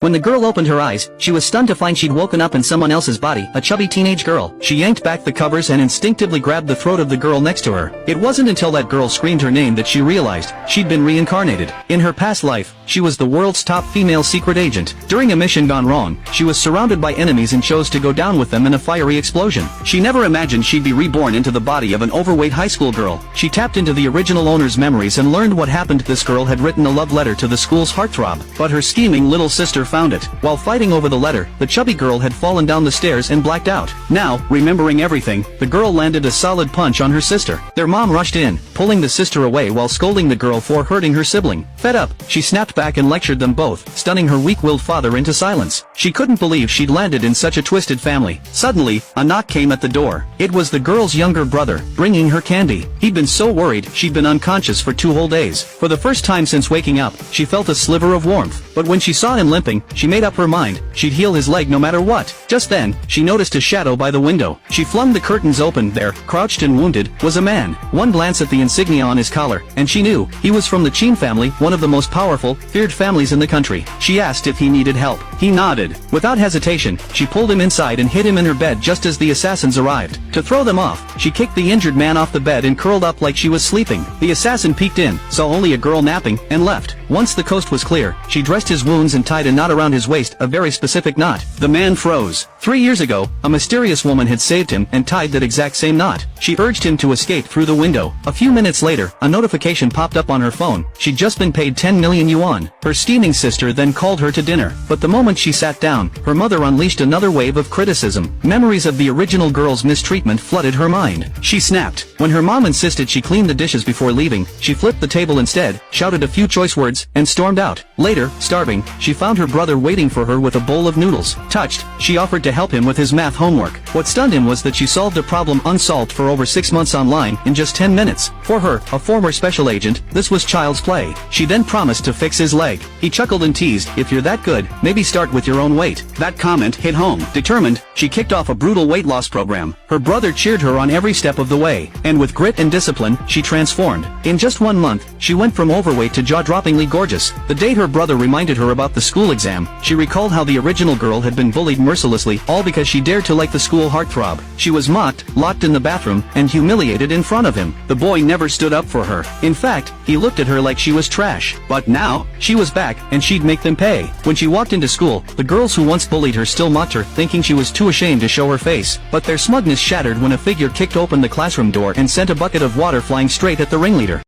When the girl opened her eyes, she was stunned to find she'd woken up in someone else's body, a chubby teenage girl. She yanked back the covers and instinctively grabbed the throat of the girl next to her. It wasn't until that girl screamed her name that she realized she'd been reincarnated. In her past life, she was the world's top female secret agent. During a mission gone wrong, she was surrounded by enemies and chose to go down with them in a fiery explosion. She never imagined she'd be reborn into the body of an overweight high school girl. She tapped into the original owner's memories and learned what happened. This girl had written a love letter to the school's heartthrob, but her scheming little sister found it. While fighting over the letter, the chubby girl had fallen down the stairs and blacked out. Now, remembering everything, the girl landed a solid punch on her sister. Their mom rushed in, pulling the sister away while scolding the girl for hurting her sibling. Fed up, she snapped back and lectured them both, stunning her weak-willed father into silence. She couldn't believe she'd landed in such a twisted family. Suddenly, a knock came at the door. It was the girl's younger brother, bringing her candy. He'd been so worried she'd been unconscious for 2 whole days. For the first time since waking up, she felt a sliver of warmth. But when she saw him limping, she made up her mind she'd heal his leg no matter what. Just then, she noticed a shadow by the window. She flung the curtains open. There, crouched and wounded, was a man. One glance at the insignia on his collar, and she knew he was from the Chin family, one of the most powerful, feared families in the country. She asked if he needed help. He nodded. Without hesitation, she pulled him inside and hid him in her bed just as the assassins arrived. To throw them off, she kicked the injured man off the bed and curled up like she was sleeping. The assassin peeked in, saw only a girl napping, and left. Once the coast was clear, she dressed his wounds and tied a knot around his waist, a very specific knot. The man froze. 3 years ago, a mysterious woman had saved him and tied that exact same knot. She urged him to escape through the window. A few minutes later, a notification popped up on her phone. She'd just been paid 10 million yuan. Her steaming sister then called her to dinner. But the moment she sat down, her mother unleashed another wave of criticism. Memories of the original girl's mistreatment flooded her mind. She snapped. When her mom insisted she clean the dishes before leaving, she flipped the table instead, shouted a few choice words, and stormed out. Later, starving, she found her brother waiting for her with a bowl of noodles. Touched, she offered to help him with his math homework. What stunned him was that she solved a problem unsolved for over 6 months online in just 10 minutes. For her, a former special agent, this was child's play. She then promised to fix his leg. He chuckled and teased, "If you're that good, maybe start with your own weight." That comment hit home. Determined, she kicked off a brutal weight loss program. Her brother cheered her on every step of the way, and with grit and discipline, she transformed. In just 1 month, she went from overweight to jaw-droppingly gorgeous. The day her brother reminded her about the school exam, she recalled how the original girl had been bullied mercilessly, all because she dared to like the school heartthrob. She was mocked, locked in the bathroom, and humiliated in front of him. The boy never stood up for her. In fact, he looked at her like she was trash. But now, she was back, and she'd make them pay. When she walked into school, the girls who once bullied her still mocked her, thinking she was too ashamed to show her face. But their smugness shattered when a figure kicked open the classroom door and sent a bucket of water flying straight at the ringleader.